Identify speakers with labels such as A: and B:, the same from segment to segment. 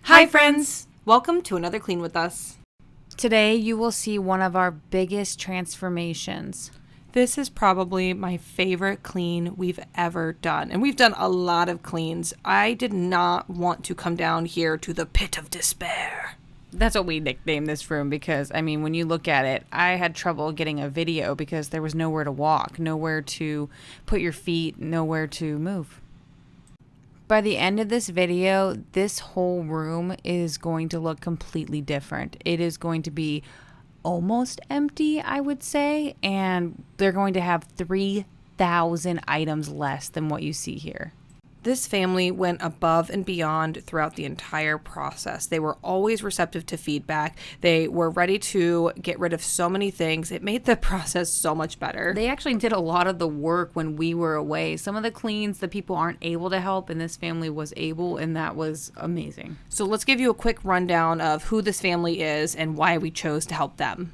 A: Hi friends! Welcome to another Clean with Us.
B: Today you will see one of our biggest transformations.
A: This is probably my favorite clean we've ever done. And we've done a lot of cleans. I did not want to come down here to the pit of despair.
B: That's what we nicknamed this room because, when you look at it, I had trouble getting a video because there was nowhere to walk, nowhere to put your feet, nowhere to move. By the end of this video, this whole room is going to look completely different. It is going to be almost empty, I would say, and they're going to have 3,000 items less than what you see here.
A: This family went above and beyond throughout the entire process. They were always receptive to feedback. They were ready to get rid of so many things. It made the process so much better.
B: They actually did a lot of the work when we were away. Some of the cleans the people aren't able to help, and this family was able, and that was amazing.
A: So let's give you a quick rundown of who this family is and why we chose to help them.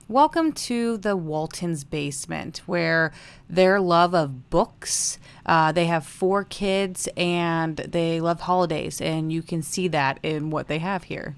B: Welcome to the Waltons' basement, where their love of books, they have 4 kids, and they love holidays, and you can see that in what they have here.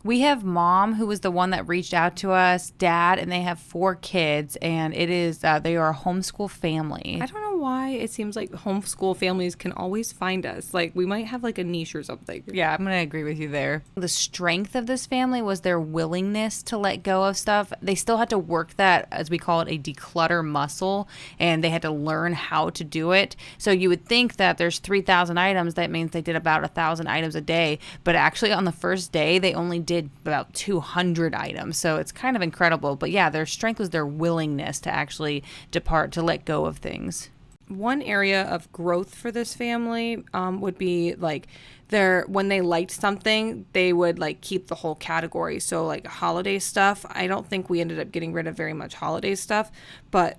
B: We have Mom, who was the one that reached out to us, Dad, and they have 4 kids, and it is they are a homeschool family.
A: I don't know why it seems like homeschool families can always find us. Like, we might have like a niche or something.
B: Yeah, I'm going to agree with you there. The strength of this family was their willingness to let go of stuff. They still had to work that, as we call it, a declutter muscle, and they had to learn how to do it. So you would think that there's 3,000 items. That means they did about 1,000 items a day. But actually, on the first day, they only did about 200 items. So it's kind of incredible. But yeah, their strength was their willingness to actually depart, to let go of things.
A: One area of growth for this family would be like when they liked something, they would like keep the whole category. So like holiday stuff, I don't think we ended up getting rid of very much holiday stuff, but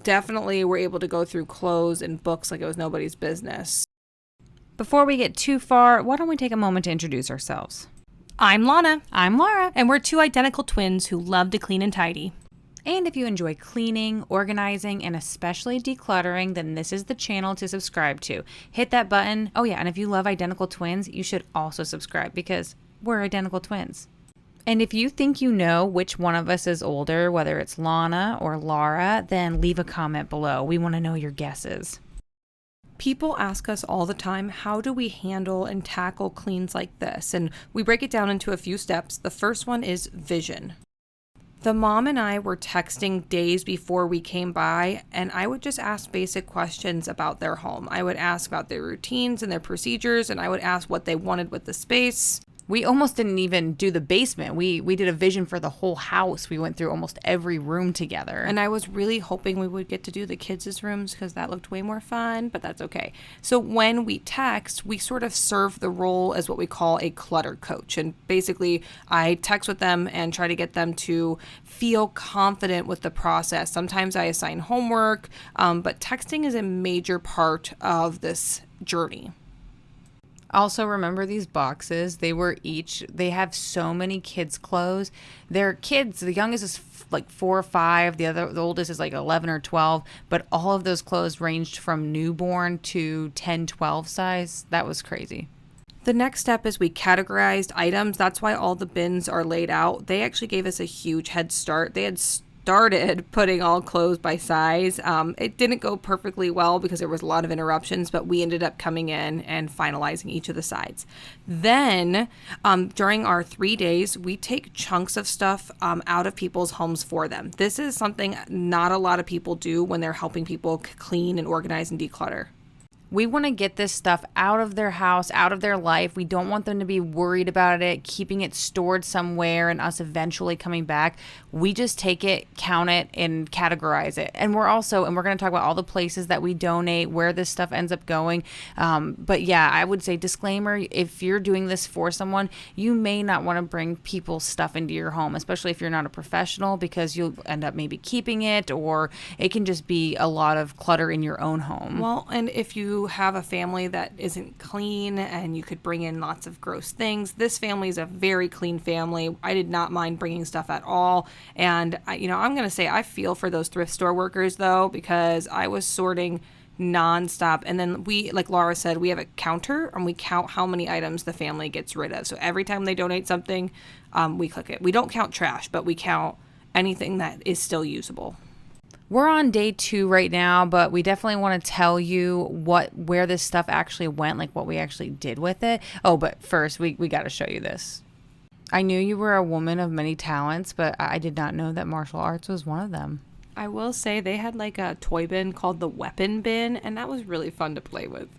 A: definitely we're able to go through clothes and books like it was nobody's business.
B: Before we get too far, why don't we take a moment to introduce ourselves?
A: I'm Lana.
B: I'm Lara.
A: And we're 2 identical twins who love to clean and tidy.
B: And if you enjoy cleaning, organizing, and especially decluttering, then this is the channel to subscribe to. Hit that button. Oh yeah, and if you love identical twins, you should also subscribe because we're identical twins. And if you think you know which one of us is older, whether it's Lana or Lara, then leave a comment below. We want to know your guesses.
A: People ask us all the time, how do we handle and tackle cleans like this? And we break it down into a few steps. The first one is vision. The mom and I were texting days before we came by, and I would just ask basic questions about their home. I would ask about their routines and their procedures, and I would ask what they wanted with the space.
B: We almost didn't even do the basement. We did a vision for the whole house. We went through almost every room together.
A: And I was really hoping we would get to do the kids' rooms because that looked way more fun, but that's okay. So when we text, we sort of serve the role as what we call a clutter coach. And basically, I text with them and try to get them to feel confident with the process. Sometimes I assign homework, but texting is a major part of this journey.
B: Also, remember these boxes? They have so many kids' clothes. They're kids. The youngest is like 4 or 5. The oldest is like 11 or 12. But all of those clothes ranged from newborn to 10, 12 size. That was crazy.
A: The next step is we categorized items. That's why all the bins are laid out. They actually gave us a huge head start. They had started putting all clothes by size. It didn't go perfectly well because there was a lot of interruptions, but we ended up coming in and finalizing each of the sides. Then during our 3 days, we take chunks of stuff out of people's homes for them. This is something not a lot of people do when they're helping people clean and organize and declutter.
B: We want to get this stuff out of their house, out of their life. We don't want them to be worried about it, keeping it stored somewhere and us eventually coming back. We just take it, count it, and categorize it. And we're going to talk about all the places that we donate, where this stuff ends up going. But yeah, I would say disclaimer, if you're doing this for someone, you may not want to bring people's stuff into your home, especially if you're not a professional, because you'll end up maybe keeping it, or it can just be a lot of clutter in your own home.
A: Well, and if you have a family that isn't clean and you could bring in lots of gross things, this family is a very clean family. I did not mind bringing stuff at all. And, I'm going to say I feel for those thrift store workers, though, because I was sorting nonstop. And then we, like Lara said, we have a counter and we count how many items the family gets rid of. So every time they donate something, we click it. We don't count trash, but we count anything that is still usable.
B: We're on day 2 right now, but we definitely want to tell you where this stuff actually went, like what we actually did with it. Oh, but first, we got to show you this. I knew you were a woman of many talents, but I did not know that martial arts was one of them.
A: I will say they had like a toy bin called the weapon bin, and that was really fun to play with.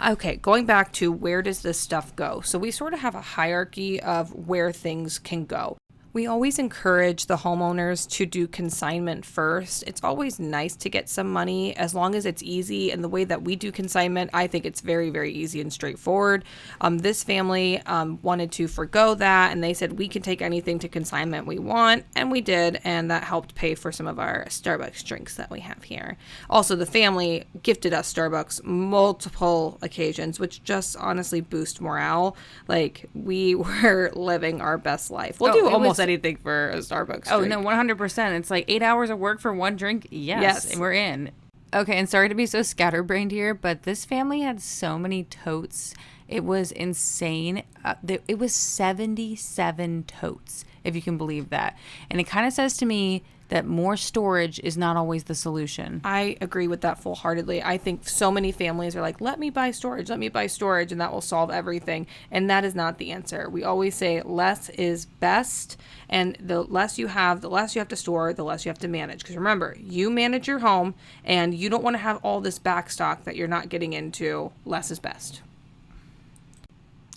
A: Okay, going back to where does this stuff go? So we sort of have a hierarchy of where things can go. We always encourage the homeowners to do consignment first. It's always nice to get some money as long as it's easy. And the way that we do consignment, I think it's very, very easy and straightforward. This family wanted to forgo that, and they said we can take anything to consignment we want, and we did, and that helped pay for some of our Starbucks drinks that we have here. Also, the family gifted us Starbucks multiple occasions, which just honestly boost morale. Like, we were living our best life. We'll do almost anything for a Starbucks drink.
B: Oh, no, 100%. It's like 8 hours of work for one drink. Yes. And we're in. Okay, and sorry to be so scatterbrained here, but this family had so many totes. It was insane. It was 77 totes, if you can believe that. And it kind of says to me that more storage is not always the solution.
A: I agree with that full-heartedly. I think so many families are like, let me buy storage, and that will solve everything. And that is not the answer. We always say less is best, and the less you have, the less you have to store, the less you have to manage. Because remember, you manage your home, and you don't want to have all this backstock that you're not getting into. Less is best.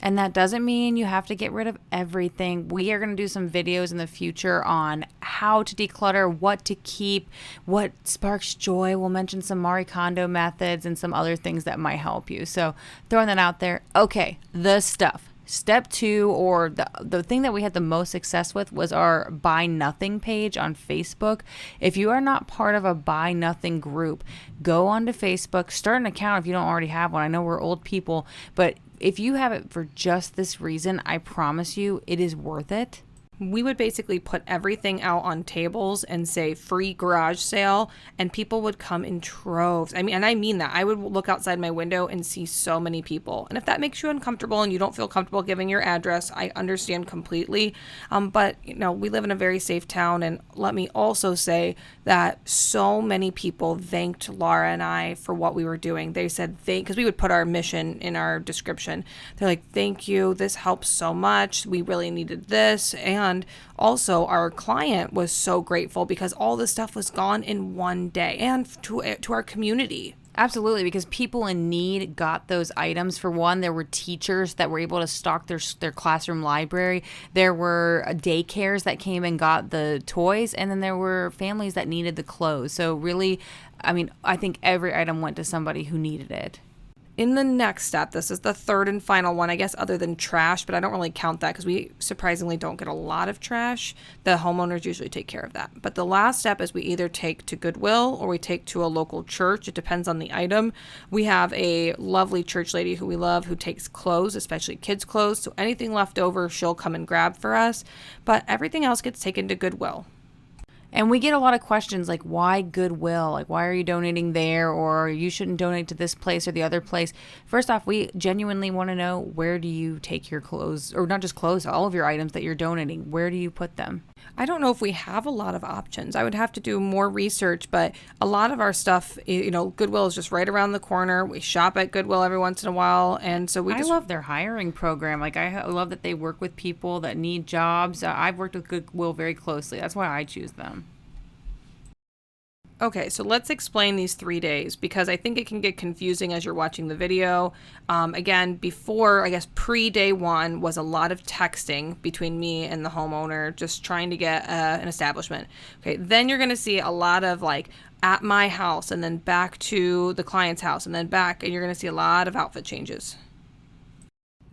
B: And that doesn't mean you have to get rid of everything. We are going to do some videos in the future on how to declutter, what to keep, what sparks joy. We'll mention some Marie Kondo methods and some other things that might help you. So throwing that out there. Okay, the stuff. Step 2, or the thing that we had the most success with, was our Buy Nothing page on Facebook. If you are not part of a Buy Nothing group, go onto Facebook, start an account if you don't already have one. I know we're old people, but if you have it for just this reason, I promise you it is worth it.
A: We would basically put everything out on tables and say free garage sale, and people would come in troves. I mean that. I would look outside my window and see so many people. And if that makes you uncomfortable and you don't feel comfortable giving your address, I understand completely. But we live in a very safe town, and let me also say that so many people thanked Lara and I for what we were doing. They said because we would put our mission in our description. They're like, "Thank you. This helps so much. We really needed this." And also our client was so grateful because all this stuff was gone in one day, and to our community.
B: Absolutely, because people in need got those items. For one, there were teachers that were able to stock their classroom library. There were daycares that came and got the toys, and then there were families that needed the clothes. So really, I think every item went to somebody who needed it.
A: In the next step, this is the third and final one, I guess, other than trash, but I don't really count that because we surprisingly don't get a lot of trash. The homeowners usually take care of that. But the last step is we either take to Goodwill or we take to a local church. It depends on the item. We have a lovely church lady who we love who takes clothes, especially kids' clothes. So anything left over, she'll come and grab for us. But everything else gets taken to Goodwill.
B: And we get a lot of questions like, why Goodwill? Like, why are you donating there? Or you shouldn't donate to this place or the other place. First off, we genuinely want to know, where do you take your clothes? Or not just clothes, all of your items that you're donating. Where do you put them?
A: I don't know if we have a lot of options. I would have to do more research, but a lot of our stuff, Goodwill is just right around the corner. We shop at Goodwill every once in a while, and so I
B: love their hiring program. Like, I love that they work with people that need jobs. I've worked with Goodwill very closely. That's why I choose them.
A: Okay, so let's explain these 3 days because I think it can get confusing as you're watching the video. Again, before, I guess pre day one was a lot of texting between me and the homeowner, just trying to get an establishment. Okay, then you're going to see a lot of like at my house and then back to the client's house and then back, and you're going to see a lot of outfit changes.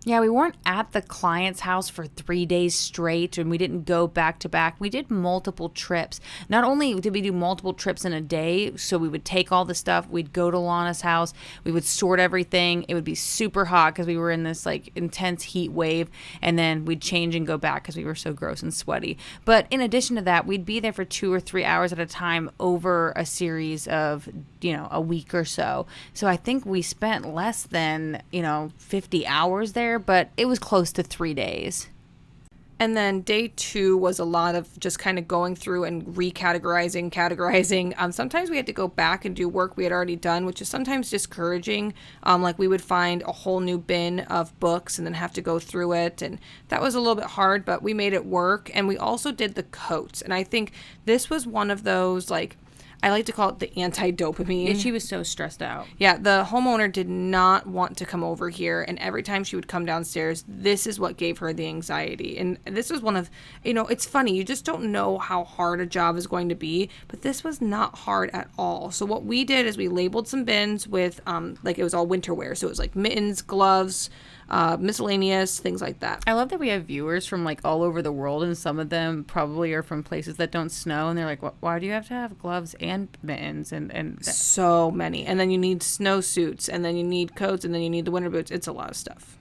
B: Yeah, we weren't at the client's house for 3 days straight, and we didn't go back to back. We did multiple trips. Not only did we do multiple trips in a day, so we would take all the stuff, we'd go to Lana's house, we would sort everything. It would be super hot because we were in this like intense heat wave, and then we'd change and go back because we were so gross and sweaty. But in addition to that, we'd be there for 2 or 3 hours at a time over a series of, a week or so. So I think we spent less than, 50 hours there, but it was close to 3 days.
A: And then day 2 was a lot of just kind of going through and categorizing. Sometimes we had to go back and do work we had already done, which is sometimes discouraging. Like we would find a whole new bin of books and then have to go through it. And that was a little bit hard, but we made it work. And we also did the coats. And I think this was one of those, like, I like to call it the anti-dopamine.
B: Yeah, she was so stressed out.
A: Yeah, the homeowner did not want to come over here, and every time she would come downstairs, this is what gave her the anxiety. And this was one of, it's funny, you just don't know how hard a job is going to be, but this was not hard at all. So what we did is we labeled some bins with, it was all winter wear, so it was like mittens, gloves, miscellaneous, things like that.
B: I love that we have viewers from like all over the world, and some of them probably are from places that don't snow, and they're like, why do you have to have gloves and mittens and
A: so many? And then you need snowsuits, and then you need coats, and then you need the winter boots. It's a lot of stuff.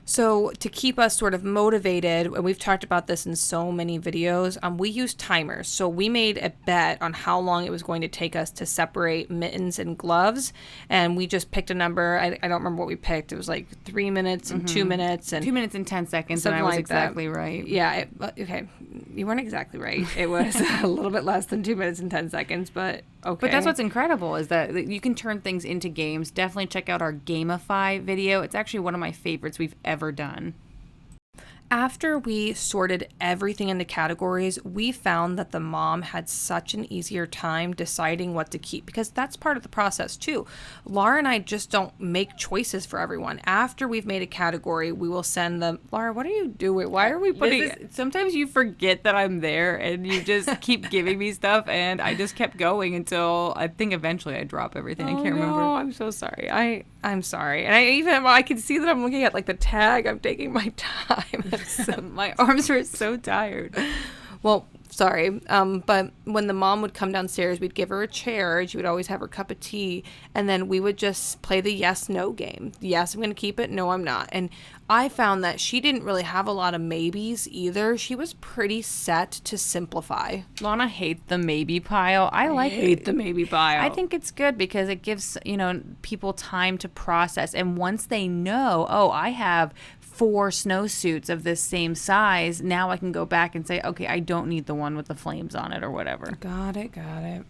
A: So to keep us sort of motivated, and we've talked about this in so many videos, we use timers. So we made a bet on how long it was going to take us to separate mittens and gloves, and we just picked a number. I don't remember what we picked. It was like 3 minutes and 2 minutes. And
B: 2 minutes and 10 seconds, and I was exactly right.
A: Yeah, okay. You weren't exactly right. It was a little bit less than 2 minutes and 10 seconds, but okay.
B: But that's what's incredible is that you can turn things into games. Definitely check out our Gamify video. It's actually one of my favorites we've ever done.
A: After we sorted everything into categories, we found that the mom had such an easier time deciding what to keep, because that's part of the process too. Lara and I just don't make choices for everyone. After we've made a category, we will send them, Lara, what are you doing? Why are we putting
B: Sometimes you forget that I'm there and you just keep giving me stuff, and I just kept going until I think eventually I drop everything. I can't remember.
A: I'm so sorry. I'm sorry. And I can see that I'm looking at like the tag. I'm taking my time.
B: My arms were so tired.
A: Well, sorry. But when the mom would come downstairs, we'd give her a chair, and she would always have her cup of tea, and then we would just play the yes/no game. Yes, I'm going to keep it. No, I'm not. And I found that she didn't really have a lot of maybes either. She was pretty set to simplify.
B: Lana hates the maybe pile. I
A: hate the maybe pile.
B: I think it's good because it gives, people time to process. And once they know, I have 4 snowsuits of this same size, now I can go back and say, okay, I don't need the one with the flames on it or whatever.
A: Got it.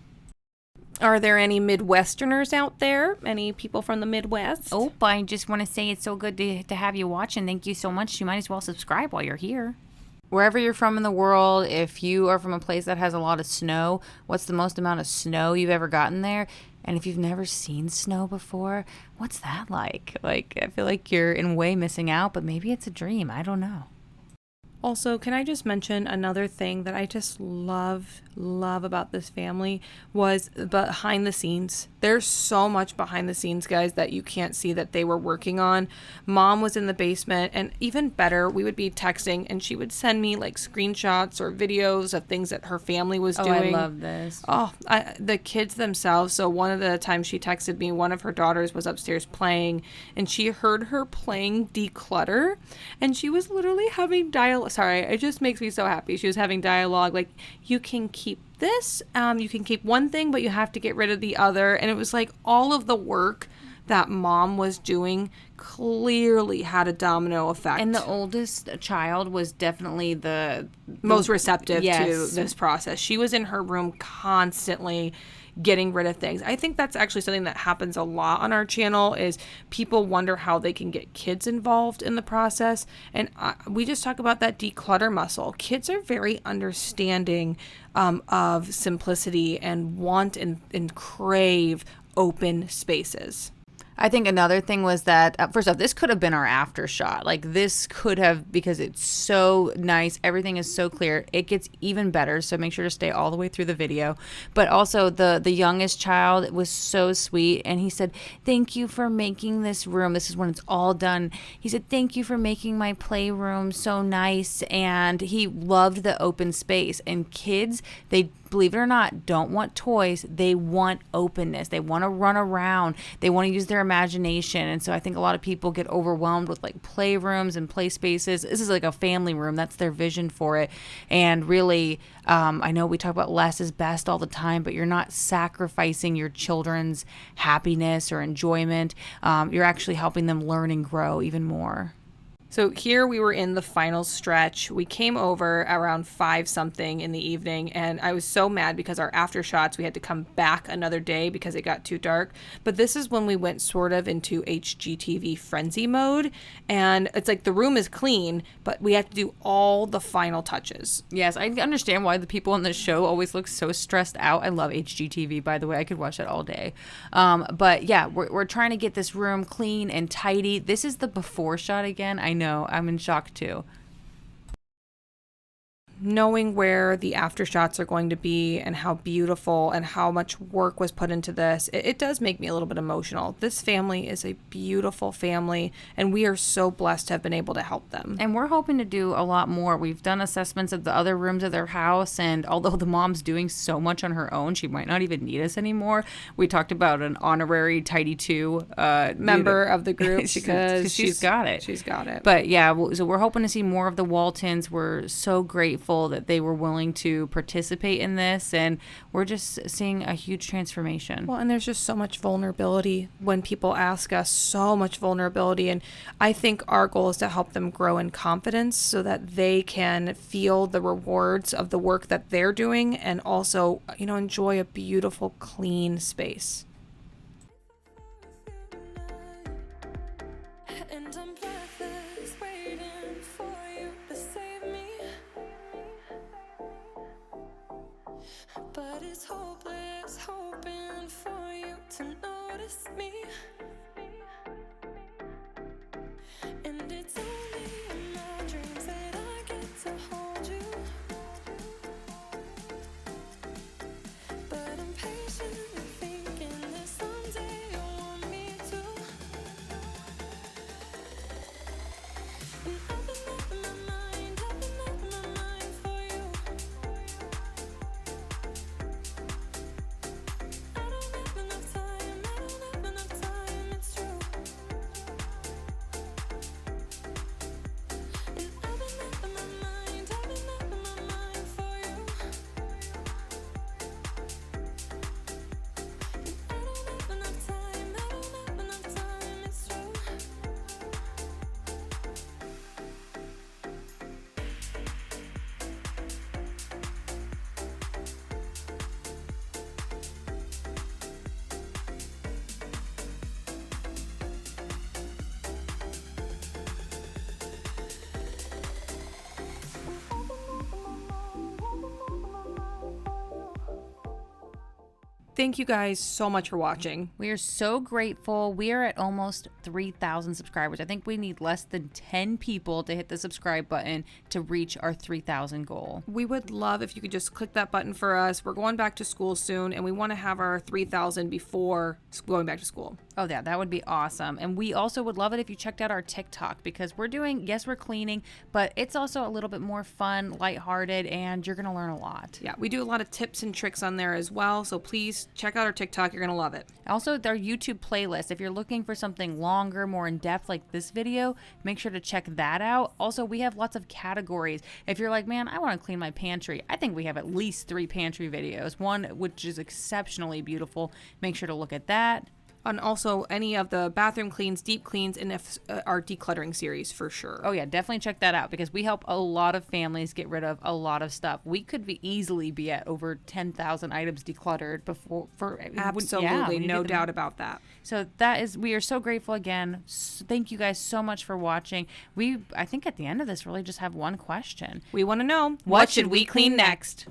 A: Are there any Midwesterners out there? Any people from the Midwest?
B: Oh, I just want to say it's so good to have you watch, and thank you so much. You might as well subscribe while you're here. Wherever you're from in the world, if you are from a place that has a lot of snow, what's the most amount of snow you've ever gotten there? And if you've never seen snow before, what's that like? Like, I feel like you're in a way missing out, but maybe it's a dream. I don't know.
A: Also, can I just mention another thing that I just love about this family was behind the scenes. There's so much behind the scenes, guys, that you can't see that they were working on. Mom was in the basement, and even better, we would be texting, and she would send me like screenshots or videos of things that her family was doing.
B: I love this.
A: The kids themselves. So one of the times she texted me, one of her daughters was upstairs playing, and she heard her playing Declutter, and she was literally having dialogue. Sorry, it just makes me so happy. She was having dialogue like, you can keep this, you can keep one thing, but you have to get rid of the other. And it was like all of the work that mom was doing clearly had a domino effect.
B: And the oldest child was definitely the
A: most receptive
B: yes.
A: to this process. She was in her room constantly getting rid of things. I think that's actually something that happens a lot on our channel is people wonder how they can get kids involved in the process. And we just talk about that declutter muscle. Kids are very understanding of simplicity and want and crave open spaces.
B: I think another thing was that, first off, this could have been our after shot. Like, this could have, because it's so nice. Everything is so clear. It gets even better. So make sure to stay all the way through the video. But also, the youngest child was so sweet. And he said, thank you for making this room. This is when it's all done. He said, thank you for making my playroom so nice. And he loved the open space. And kids, they, believe it or not, don't want toys. They want openness. They want to run around. They want to use their imagination. And so I think a lot of people get overwhelmed with like playrooms and play spaces. This is like a family room. That's their vision for it. And really, I know we talk about less is best all the time, but you're not sacrificing your children's happiness or enjoyment. You're actually helping them learn and grow even more.
A: So here we were in the final stretch. We came over around 5 something in the evening, and I was so mad because our after shots, we had to come back another day because it got too dark. But this is when we went sort of into HGTV frenzy mode, and it's like the room is clean, but we have to do all the final touches.
B: Yes, I understand why the people on this show always look so stressed out. I love HGTV, by the way. I could watch that all day. But yeah, we're trying to get this room clean and tidy. This is the before shot again. I know, I'm in shock too.
A: Knowing where the after shots are going to be and how beautiful and how much work was put into this, it does make me a little bit emotional. This family is a beautiful family, and we are so blessed to have been able to help them.
B: And we're hoping to do a lot more. We've done assessments of the other rooms of their house, and although the mom's doing so much on her own, she might not even need us anymore. We talked about an honorary Tidy 2
A: member of the group because
B: she's got it.
A: She's got it.
B: But yeah, so we're hoping to see more of the Waltons. We're so grateful that they were willing to participate in this, and we're just seeing a huge transformation.
A: Well, and there's just so much vulnerability when people ask us, so much vulnerability, and I think our goal is to help them grow in confidence so that they can feel the rewards of the work that they're doing and also, enjoy a beautiful, clean space.
C: But it's hopeless, hoping for you to notice me. And it's only in my dreams that I get to hold you. But I'm patiently thinking that someday you'll want me to. And I've been up in my mind, I've been up in my mind for you. I don't have enough time, it's true. And I've been up in my mind, I've been up in my mind for you. And I don't have enough time, it's true.
A: Thank you guys so much for watching.
B: We are so grateful. We are at almost 3,000 subscribers. I think we need less than 10 people to hit the subscribe button to reach our 3,000 goal.
A: We would love if you could just click that button for us. We're going back to school soon, and we want to have our 3,000 before going back to school.
B: Oh, yeah, that would be awesome. And we also would love it if you checked out our TikTok, because we're doing, yes, we're cleaning, but it's also a little bit more fun, lighthearted, and you're going to learn a lot.
A: Yeah, we do a lot of tips and tricks on there as well, so please check out our TikTok. You're going to love it.
B: Also, our YouTube playlist. If you're looking for something longer, more in-depth like this video, make sure to check that out. Also, we have lots of categories. If you're like, man, I want to clean my pantry, I think we have at least 3 pantry videos. One which is exceptionally beautiful. Make sure to look at that.
A: And also any of the bathroom cleans, deep cleans, and our decluttering series for sure.
B: Oh yeah, definitely check that out because we help a lot of families get rid of a lot of stuff. We could easily be at over 10,000 items decluttered before
A: Absolutely, no doubt about that.
B: So we are so grateful again. Thank you guys so much for watching. I think at the end of this really just have one question.
A: We want to know, what should we clean next?